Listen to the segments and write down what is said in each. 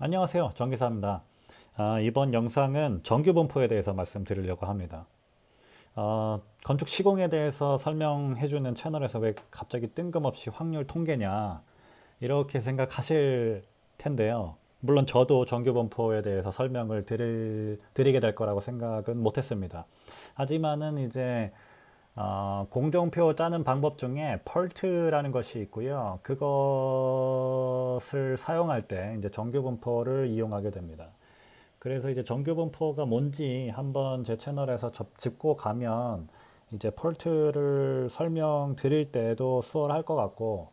안녕하세요. 정기사입니다. 이번 영상은 정규분포에 대해서 말씀드리려고 합니다. 건축 시공에 대해서 설명해주는 채널에서 왜 갑자기 뜬금없이 확률 통계냐 이렇게 생각하실 텐데요. 물론 저도 정규분포에 대해서 설명을 드리게 될 거라고 생각은 못했습니다. 하지만은 이제 공정표 짜는 방법 중에 펄트라는 것이 있고요. 그것을 사용할 때 이제 정규분포를 이용하게 됩니다. 그래서 이제 정규분포가 뭔지 한번 제 채널에서 짚고 가면 이제 펄트를 설명드릴 때도 수월할 것 같고,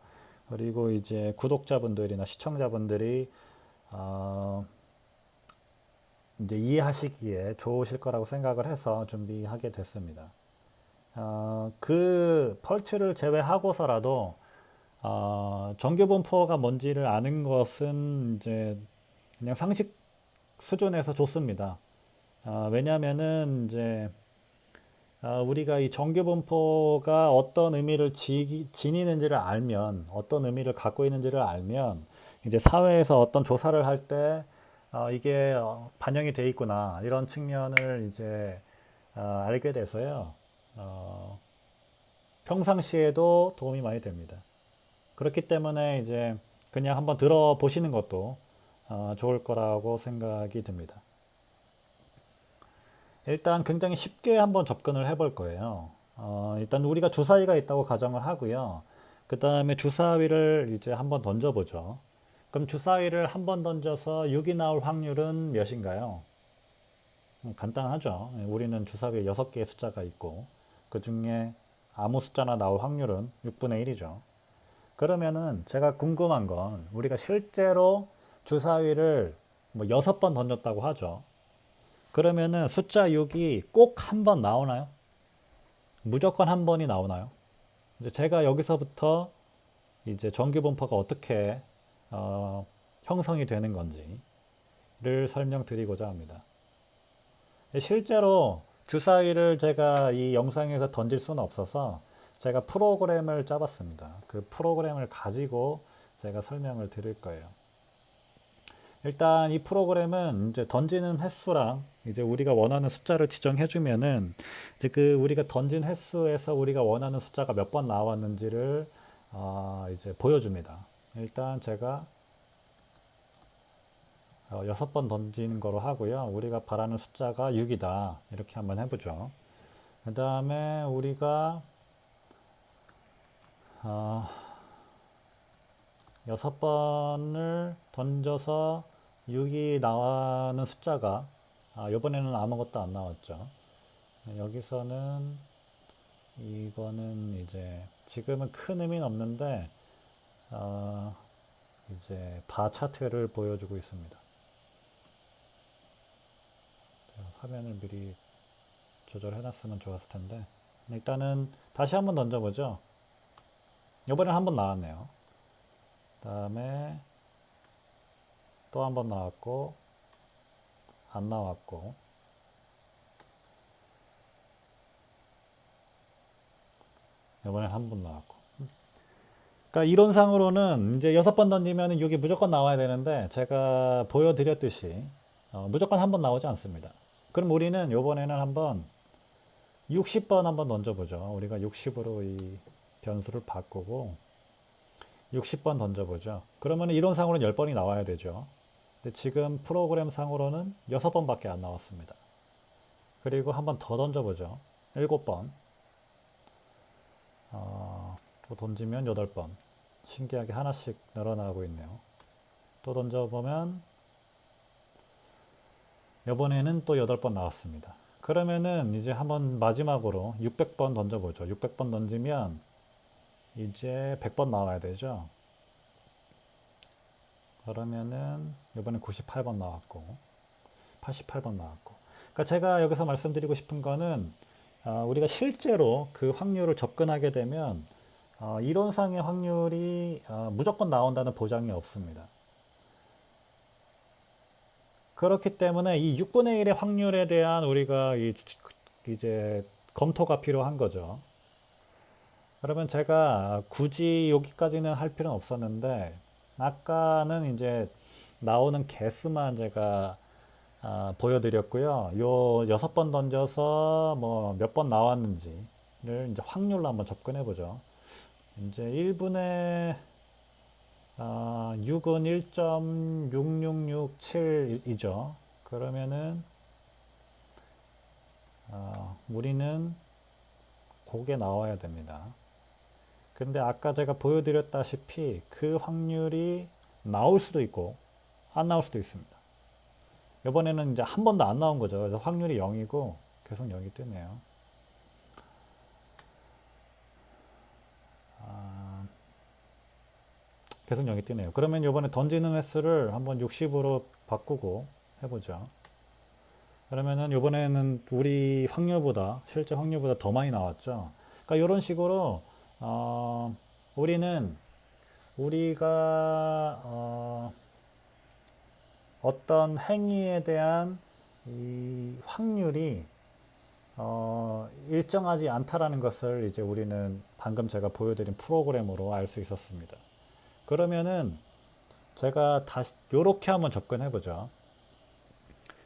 그리고 이제 구독자분들이나 시청자분들이 어, 이제 이해하시기에 좋으실 거라고 생각을 해서 준비하게 됐습니다. 그 펄트를 제외하고서라도 정규분포가 뭔지를 아는 것은 이제 그냥 상식 수준에서 좋습니다. 왜냐하면은 이제 우리가 이 정규분포가 어떤 의미를 지니는지를 알면, 어떤 의미를 갖고 있는지를 알면 이제 사회에서 어떤 조사를 할 때 이게 반영이 돼 있구나 이런 측면을 이제 알게 돼서요. 어, 평상시에도 도움이 많이 됩니다. 그렇기 때문에 이제 그냥 한번 들어보시는 것도 좋을 거라고 생각이 듭니다. 일단 굉장히 쉽게 한번 접근을 해볼 거예요. 일단 우리가 주사위가 있다고 가정을 하고요. 그 다음에 주사위를 이제 한번 던져보죠. 그럼 주사위를 한번 던져서 6이 나올 확률은 몇인가요? 간단하죠. 우리는 주사위에 6개의 숫자가 있고 그 중에 아무 숫자나 나올 확률은 6분의 1이죠. 그러면은 제가 궁금한 건 우리가 실제로 주사위를 뭐 6번 던졌다고 하죠. 그러면은 숫자 6이 꼭 한 번 나오나요? 무조건 한 번이 나오나요? 이제 제가 여기서부터 이제 정규분포가 어떻게 어, 형성이 되는 건지를 설명드리고자 합니다. 실제로 주사위를 제가 이 영상에서 던질 수는 없어서 제가 프로그램을 짜봤습니다. 그 프로그램을 가지고 제가 설명을 드릴 거예요. 일단 이 프로그램은 이제 던지는 횟수랑 이제 우리가 원하는 숫자를 지정해 주면은 이제 그 우리가 던진 횟수에서 우리가 원하는 숫자가 몇 번 나왔는지를 이제 보여줍니다. 일단 제가 6번 던지는 거로 하고요. 우리가 바라는 숫자가 6이다. 이렇게 한번 해보죠. 그 다음에 우리가 6번을 던져서 6이 나오는 숫자가 이번에는 아무것도 안 나왔죠. 여기서는 이거는 이제 지금은 큰 의미는 없는데 이제 바 차트를 보여주고 있습니다. 화면을 미리 조절해 놨으면 좋았을 텐데 일단은 다시 한번 던져보죠. 이번엔 한번 나왔네요. 그 다음에 또 한 번 나왔고 안 나왔고 이번엔 한 번 나왔고. 그러니까 이론상으로는 이제 6번 던지면 6이 무조건 나와야 되는데 제가 보여드렸듯이 무조건 한 번 나오지 않습니다. 그럼 우리는 이번에는 한번 60번 한번 던져보죠. 우리가 60으로 이 변수를 바꾸고 60번 던져보죠. 그러면 이론상으로는 10번이 나와야 되죠. 근데 지금 프로그램 상으로는 6번밖에 안 나왔습니다. 그리고 한번 더 던져보죠. 7번. 또 던지면 8번. 신기하게 하나씩 늘어나고 있네요. 또 던져보면 이번에는 또 8번 나왔습니다. 그러면은 이제 한번 마지막으로 600번 던져보죠. 600번 던지면 이제 100번 나와야 되죠. 그러면은 이번엔 98번 나왔고 88번 나왔고. 그러니까 제가 여기서 말씀드리고 싶은 거는 우리가 실제로 그 확률을 접근하게 되면 이론상의 확률이 무조건 나온다는 보장이 없습니다. 그렇기 때문에 이 6분의 1의 확률에 대한 우리가 이제 검토가 필요한 거죠. 그러면 제가 굳이 여기까지는 할 필요는 없었는데 아까는 이제 나오는 개수만 제가 보여드렸고요. 요 6번 던져서 뭐 몇 번 나왔는지를 이제 확률로 한번 접근해 보죠. 이제 1분의 6은 1.6667이죠. 그러면은 우리는 그게 나와야 됩니다. 근데 아까 제가 보여드렸다시피 그 확률이 나올 수도 있고 안 나올 수도 있습니다. 이번에는 이제 한 번도 안 나온 거죠. 그래서 확률이 0이고 계속 0이 뜨네요. 계속 0이 뜨네요. 그러면 이번에 던지는 횟수를 한번 60으로 바꾸고 해보죠. 그러면은 이번에는 우리 확률보다 실제 확률보다 더 많이 나왔죠. 그러니까 이런 식으로 우리는 우리가 어떤 행위에 대한 이 확률이 일정하지 않다라는 것을 이제 우리는 방금 제가 보여드린 프로그램으로 알 수 있었습니다. 그러면은 제가 다시 이렇게 한번 접근해 보죠.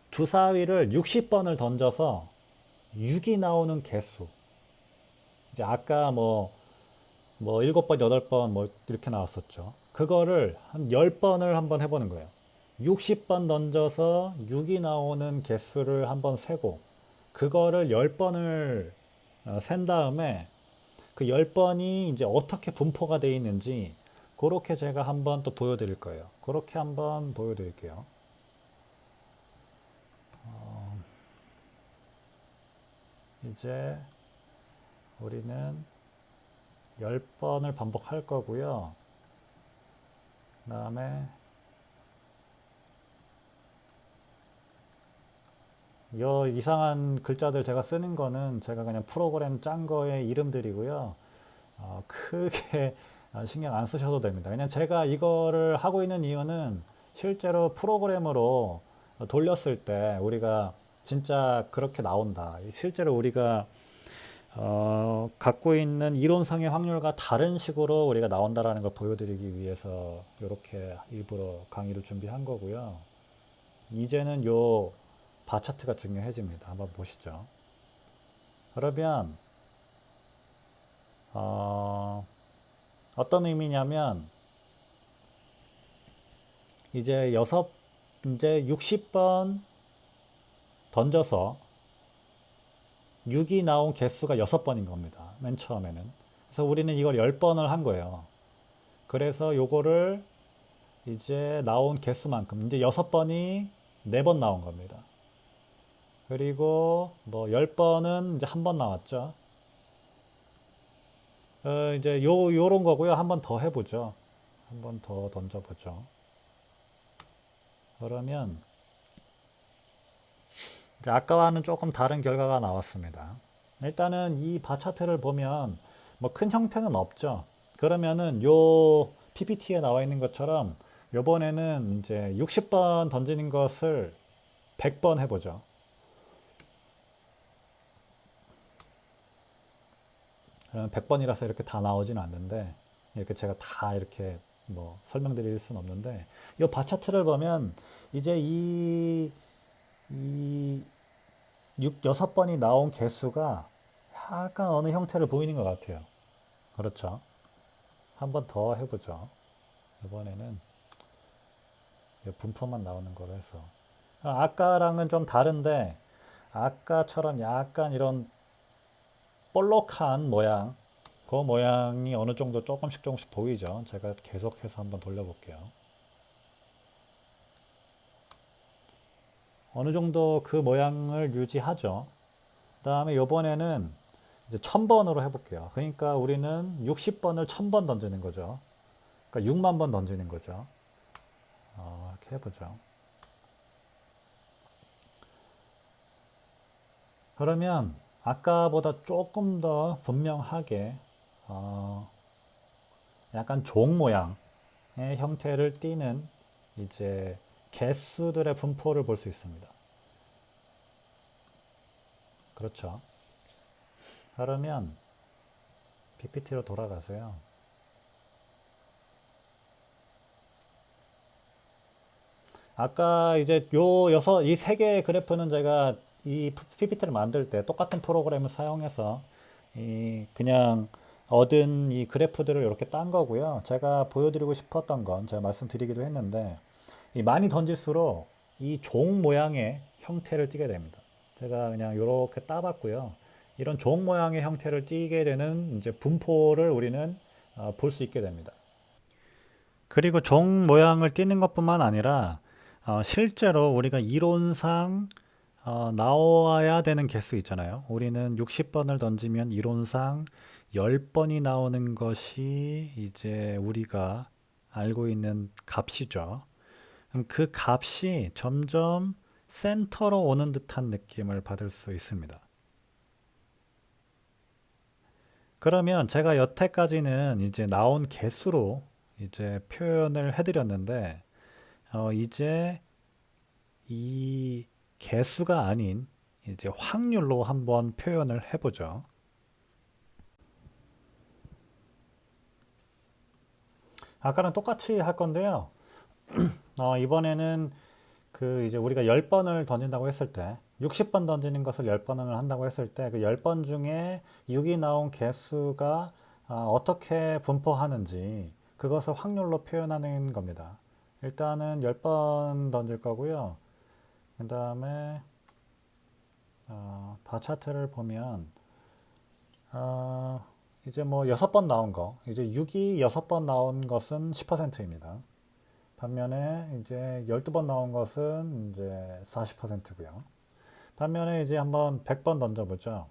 주사위를 60번을 던져서 6이 나오는 개수. 이제 아까 뭐 7번, 8번 뭐 이렇게 나왔었죠. 그거를 한 10번을 한번 해보는 거예요. 60번 던져서 6이 나오는 개수를 한번 세고 그거를 10번을 센 다음에 그 10번이 이제 어떻게 분포가 되어 있는지 그렇게 제가 한번 또 보여드릴 거예요. 그렇게 한번 보여드릴게요. 이제 우리는 10번을 반복할 거고요. 그 다음에 이 이상한 글자들 제가 쓰는 거는 제가 그냥 프로그램 짠 거의 이름들이고요. 크게 신경 안 쓰셔도 됩니다. 그냥 제가 이거를 하고 있는 이유는 실제로 프로그램으로 돌렸을 때 우리가 진짜 그렇게 나온다. 실제로 우리가 갖고 있는 이론상의 확률과 다른 식으로 우리가 나온다라는 걸 보여드리기 위해서 이렇게 일부러 강의를 준비한 거고요. 이제는 요 바 차트가 중요해집니다. 한번 보시죠. 그러면 어떤 의미냐면 이제 60번 던져서 6이 나온 개수가 6번인 겁니다. 맨 처음에는. 그래서 우리는 이걸 10번을 한 거예요. 그래서 요거를 이제 나온 개수만큼 이제 6번이 4번 나온 겁니다. 그리고 뭐 10번은 이제 한 번 나왔죠. 이제 요런 거고요. 한 번 더 해보죠. 한 번 더 던져보죠. 그러면 이제 아까와는 조금 다른 결과가 나왔습니다. 일단은 이 바 차트를 보면 뭐 큰 형태는 없죠. 그러면은 요 PPT에 나와 있는 것처럼 요번에는 이제 60번 던지는 것을 100번 해보죠. 100번이라서 이렇게 다 나오진 않는데 이렇게 제가 다 이렇게 뭐 설명드릴 수는 없는데 이 바 차트를 보면 이제 이 6번이 나온 개수가 약간 어느 형태를 보이는 것 같아요. 그렇죠. 한 번 더 해보죠. 이번에는 분포만 나오는 거로 해서 아까랑은 좀 다른데 아까처럼 약간 이런 볼록한 모양, 그 모양이 어느 정도 조금씩 보이죠. 제가 계속해서 한번 돌려볼게요. 어느 정도 그 모양을 유지하죠. 그 다음에 이번에는 이제 1000번으로 해볼게요. 그러니까 우리는 60번을 1000번 던지는 거죠. 그러니까 6만 번 던지는 거죠. 이렇게 해보죠. 그러면 아까보다 조금 더 분명하게 약간 종 모양의 형태를 띠는 이제 개수들의 분포를 볼 수 있습니다. 그렇죠. 그러면 PPT로 돌아가세요. 아까 이제 이 세 개의 그래프는 제가 이 PPT를 만들 때 똑같은 프로그램을 사용해서 그냥 얻은 이 그래프들을 이렇게 딴 거고요. 제가 보여드리고 싶었던 건 제가 말씀드리기도 했는데 이 많이 던질수록 이 종 모양의 형태를 띠게 됩니다. 제가 그냥 이렇게 따봤고요. 이런 종 모양의 형태를 띠게 되는 이제 분포를 우리는 볼 수 있게 됩니다. 그리고 종 모양을 띠는 것뿐만 아니라 실제로 우리가 이론상 나와야 되는 개수 있잖아요. 우리는 60번을 던지면 이론상 10번이 나오는 것이 이제 우리가 알고 있는 값이죠. 그럼 그 값이 점점 센터로 오는 듯한 느낌을 받을 수 있습니다. 그러면 제가 여태까지는 이제 나온 개수로 이제 표현을 해드렸는데, 이제 이 개수가 아닌 이제 확률로 한번 표현을 해보죠. 아까랑 똑같이 할 건데요. 이번에는 그 이제 우리가 10번을 던진다고 했을 때 60번 던지는 것을 10번을 한다고 했을 때 그 10번 중에 6이 나온 개수가 어떻게 분포하는지 그것을 확률로 표현하는 겁니다. 일단은 10번 던질 거고요. 그 다음에 바 차트를 보면 이제 뭐 6번 나온 거 이제 6이 6번 나온 것은 10%입니다. 반면에 이제 12번 나온 것은 이제 40%고요. 반면에 이제 한번 100번 던져보죠.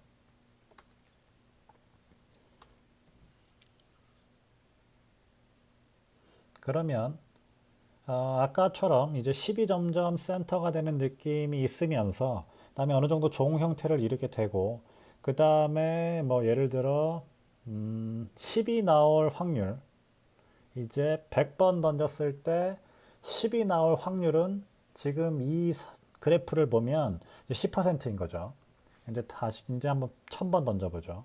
그러면 아까처럼 이제 10이 점점 센터가 되는 느낌이 있으면서 그다음에 어느 정도 종 형태를 이루게 되고 그 다음에 뭐 예를 들어 10이 나올 확률 이제 100번 던졌을 때 10이 나올 확률은 지금 이 그래프를 보면 10%인 거죠. 이제 다시 이제 한번 1000번 던져보죠.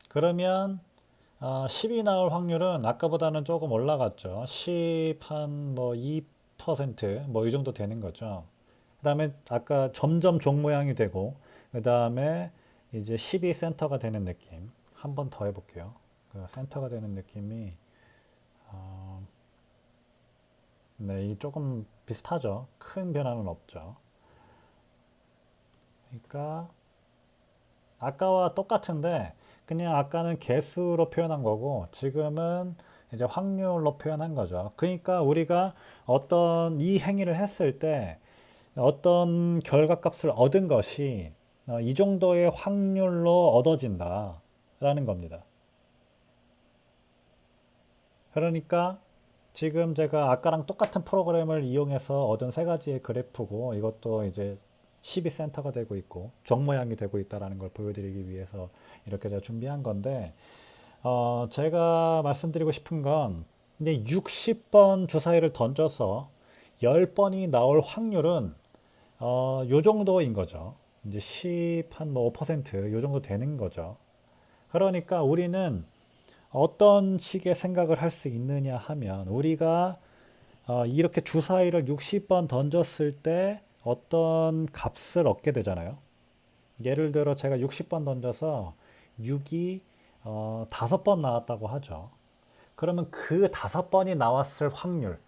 그러면 10이 나올 확률은 아까보다는 조금 올라갔죠. 10 한 뭐 2%뭐 이 정도 되는 거죠. 그 다음에 아까 점점 종 모양이 되고 그 다음에 이제 10이 센터가 되는 느낌 한 번 더 해볼게요. 그 센터가 되는 느낌이 네, 이 조금 비슷하죠. 큰 변화는 없죠. 그러니까 아까와 똑같은데 그냥 아까는 개수로 표현한 거고 지금은 이제 확률로 표현한 거죠. 그러니까 우리가 어떤 이 행위를 했을 때 어떤 결과값을 얻은 것이 이 정도의 확률로 얻어진다라는 겁니다. 그러니까 지금 제가 아까랑 똑같은 프로그램을 이용해서 얻은 세 가지의 그래프고 이것도 이제 12센터가 되고 있고 종 모양이 되고 있다는 걸 보여드리기 위해서 이렇게 제가 준비한 건데 제가 말씀드리고 싶은 건 이제 60번 주사위를 던져서 10번이 나올 확률은 요 정도인 거죠. 이제 10 한 뭐 5%요 정도 되는 거죠. 그러니까 우리는 어떤 식의 생각을 할 수 있느냐 하면 우리가 이렇게 주사위를 60번 던졌을 때 어떤 값을 얻게 되잖아요. 예를 들어 제가 60번 던져서 6이 5번 나왔다고 하죠. 그러면 그 5번이 나왔을 확률,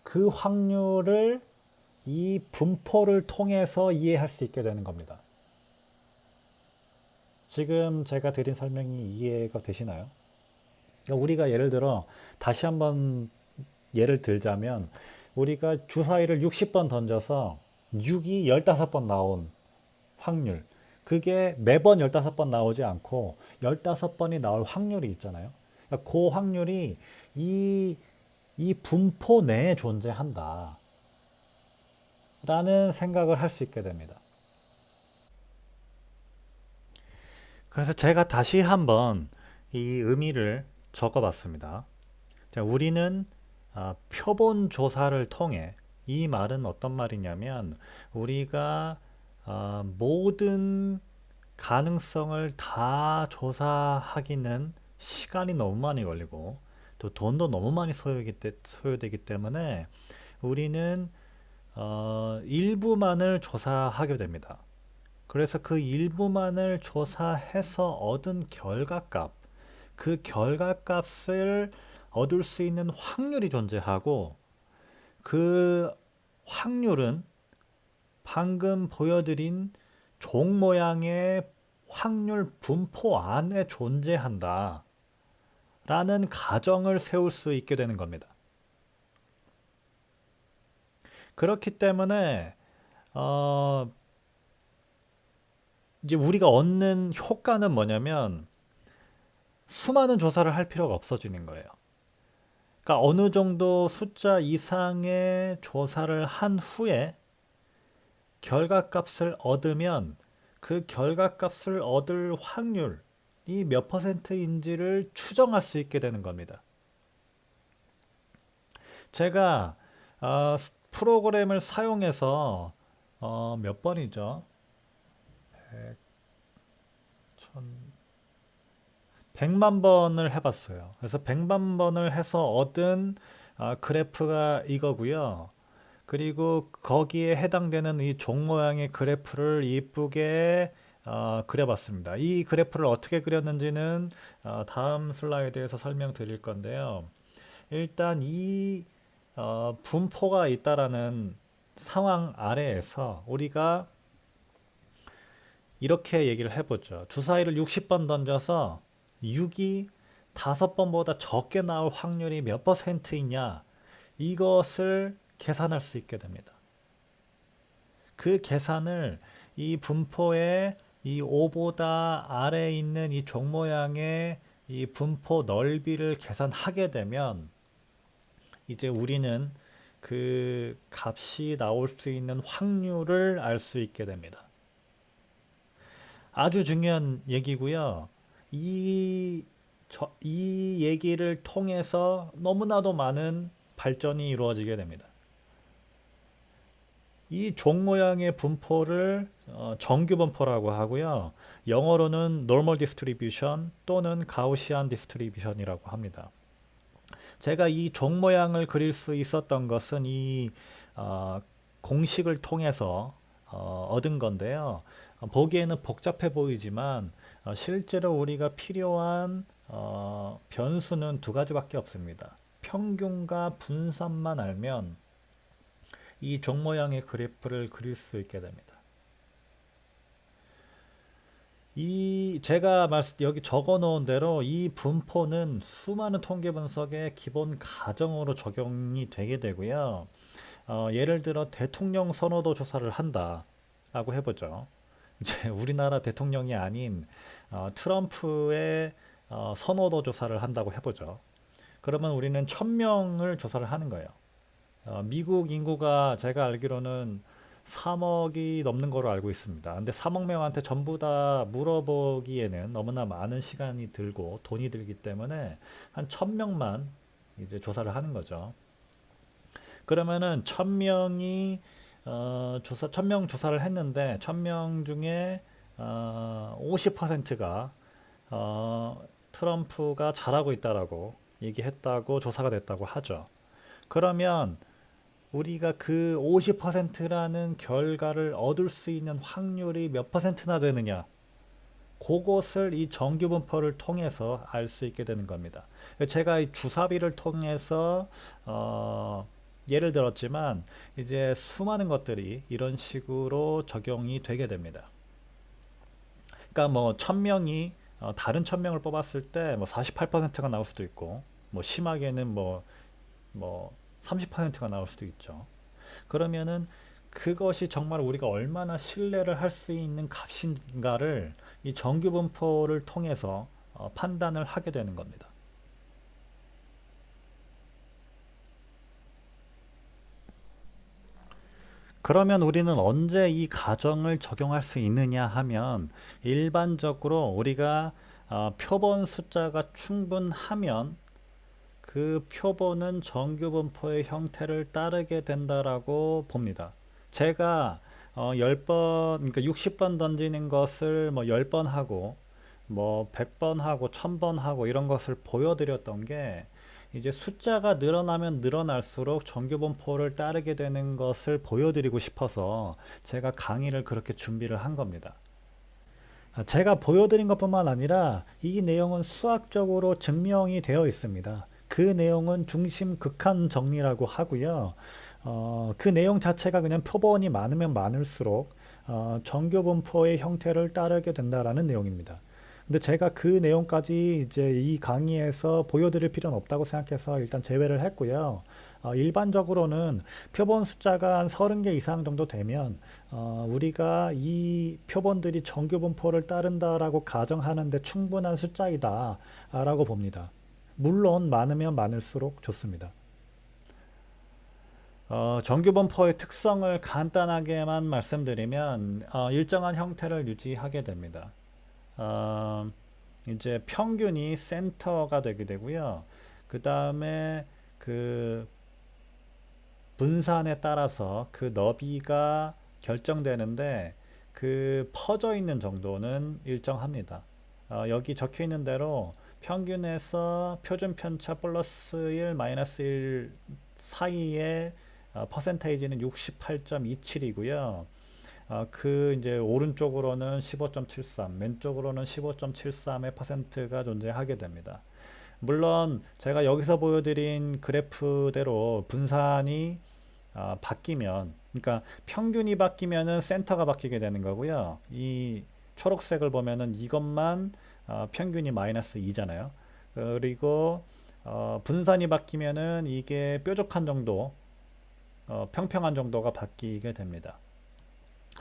그 확률을 이 분포를 통해서 이해할 수 있게 되는 겁니다. 지금 제가 드린 설명이 이해가 되시나요? 그러니까 우리가 예를 들어 다시 한번 예를 들자면 우리가 주사위를 60번 던져서 6이 15번 나온 확률 그게 매번 15번 나오지 않고 15번이 나올 확률이 있잖아요. 그러니까 그 확률이 이 분포 내에 존재한다 라는 생각을 할 수 있게 됩니다. 그래서 제가 다시 한번 이 의미를 적어봤습니다. 자, 우리는 표본 조사를 통해 이 말은 어떤 말이냐면 우리가 모든 가능성을 다 조사하기는 시간이 너무 많이 걸리고 또 돈도 너무 많이 소요되기 때문에 우리는 일부만을 조사하게 됩니다. 그래서 그 일부만을 조사해서 얻은 결과값, 그 결과값을 얻을 수 있는 확률이 존재하고 그 확률은 방금 보여드린 종 모양의 확률 분포 안에 존재한다 라는 가정을 세울 수 있게 되는 겁니다. 그렇기 때문에 이제 우리가 얻는 효과는 뭐냐면 수많은 조사를 할 필요가 없어지는 거예요. 그러니까 어느 정도 숫자 이상의 조사를 한 후에 결과값을 얻으면 그 결과값을 얻을 확률이 몇 %인지를 추정할 수 있게 되는 겁니다. 제가 프로그램을 사용해서 몇 번이죠? 100만 번을 해봤어요. 그래서 100만 번을 해서 얻은 그래프가 이거고요. 그리고 거기에 해당되는 이 종 모양의 그래프를 이쁘게 그려봤습니다. 이 그래프를 어떻게 그렸는지는 다음 슬라이드에서 설명드릴 건데요. 일단 이 분포가 있다라는 상황 아래에서 우리가 이렇게 얘기를 해보죠. 주사위를 60번 던져서 6이 5번보다 적게 나올 확률이 몇 %이냐 이것을 계산할 수 있게 됩니다. 그 계산을 이 분포의 이 5보다 아래에 있는 이 종 모양의 이 분포 넓이를 계산하게 되면 이제 우리는 그 값이 나올 수 있는 확률을 알 수 있게 됩니다. 아주 중요한 얘기고요. 이 얘기를 통해서 너무나도 많은 발전이 이루어지게 됩니다. 이 종 모양의 분포를 정규 분포라고 하고요. 영어로는 normal distribution 또는 Gaussian distribution이라고 합니다. 제가 이 종 모양을 그릴 수 있었던 것은 이 공식을 통해서 얻은 건데요. 보기에는 복잡해 보이지만 실제로 우리가 필요한 변수는 두 가지밖에 없습니다. 평균과 분산만 알면 이 종 모양의 그래프를 그릴 수 있게 됩니다. 제가 여기 적어 놓은 대로 이 분포는 수많은 통계 분석의 기본 가정으로 적용이 되게 되고요. 예를 들어 대통령 선호도 조사를 한다라고 해보죠. 이제 우리나라 대통령이 아닌 트럼프의 선호도 조사를 한다고 해보죠. 그러면 우리는 1000명을 조사를 하는 거예요. 미국 인구가 제가 알기로는 3억이 넘는 거로 알고 있습니다. 근데 3억 명한테 전부 다 물어보기에는 너무나 많은 시간이 들고 돈이 들기 때문에 한 1000명만 이제 조사를 하는 거죠. 그러면은 1000명이 1000명 조사를 했는데 1000명 중에 50%가 트럼프가 잘하고 있다라고 얘기했다고 조사가 됐다고 하죠. 그러면 우리가 그 50%라는 결과를 얻을 수 있는 확률이 몇 %나 되느냐? 그것을 이 정규 분포를 통해서 알 수 있게 되는 겁니다. 제가 이 주사위를 통해서 예를 들었지만 이제 수많은 것들이 이런 식으로 적용이 되게 됩니다. 그러니까 뭐 1000명이 다른 1000명을 뽑았을 때 뭐 48%가 나올 수도 있고 뭐 심하게는 뭐 30%가 나올 수도 있죠. 그러면은 그것이 정말 우리가 얼마나 신뢰를 할 수 있는 값인가를 이 정규 분포를 통해서 판단을 하게 되는 겁니다. 그러면 우리는 언제 이 가정을 적용할 수 있느냐 하면 일반적으로 우리가 표본 숫자가 충분하면 그 표본은 정규 분포의 형태를 따르게 된다라고 봅니다. 제가 10번, 그러니까 60번 던지는 것을 뭐 10번 하고, 뭐 100번 하고, 1000번 하고, 이런 것을 보여드렸던 게, 이제 숫자가 늘어나면 늘어날수록 정규분포를 따르게 되는 것을 보여드리고 싶어서 제가 강의를 그렇게 준비를 한 겁니다. 제가 보여드린 것뿐만 아니라 이 내용은 수학적으로 증명이 되어 있습니다. 그 내용은 중심 극한 정리라고 하고요. 그 내용 자체가 그냥 표본이 많으면 많을수록 정규분포의 형태를 따르게 된다라는 내용입니다. 근데 제가 그 내용까지 이제 이 강의에서 보여드릴 필요는 없다고 생각해서 일단 제외를 했고요. 일반적으로는 표본 숫자가 한 30개 이상 정도 되면 우리가 이 표본들이 정규분포를 따른다라고 가정하는데 충분한 숫자이다 라고 봅니다. 물론 많으면 많을수록 좋습니다. 정규분포의 특성을 간단하게만 말씀드리면 일정한 형태를 유지하게 됩니다. 이제 평균이 센터가 되게 되고요. 그 다음에 그 분산에 따라서 그 너비가 결정되는데 그 퍼져 있는 정도는 일정합니다. 여기 적혀 있는 대로 평균에서 표준 편차 플러스 1, 마이너스 1 사이의 퍼센테이지는 68.27이고요. 그 이제 오른쪽으로는 15.73, 왼쪽으로는 15.73의 퍼센트가 존재하게 됩니다. 물론 제가 여기서 보여드린 그래프대로 분산이 바뀌면, 그러니까 평균이 바뀌면은 센터가 바뀌게 되는 거고요. 이 초록색을 보면은 이것만 평균이 마이너스 2잖아요. 그리고 분산이 바뀌면은 이게 뾰족한 정도, 평평한 정도가 바뀌게 됩니다.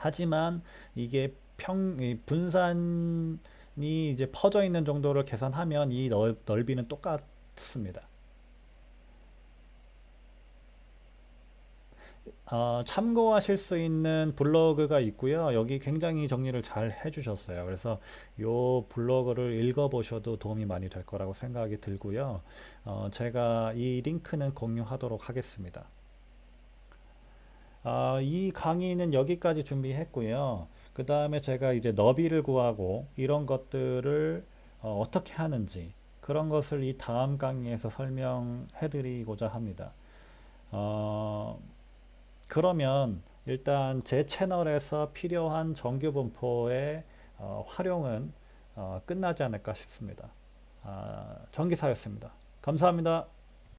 하지만 이게 이 분산이 이제 퍼져 있는 정도를 계산하면 이 넓이는 똑같습니다. 참고하실 수 있는 블로그가 있고요. 여기 굉장히 정리를 잘 해주셨어요. 그래서 이 블로그를 읽어보셔도 도움이 많이 될 거라고 생각이 들고요. 제가 이 링크는 공유하도록 하겠습니다. 이 강의는 여기까지 준비했고요. 그 다음에 제가 이제 너비를 구하고 이런 것들을 어떻게 하는지 그런 것을 이 다음 강의에서 설명해 드리고자 합니다. 그러면 일단 제 채널에서 필요한 정규분포의 활용은 끝나지 않을까 싶습니다. 정기사였습니다. 감사합니다.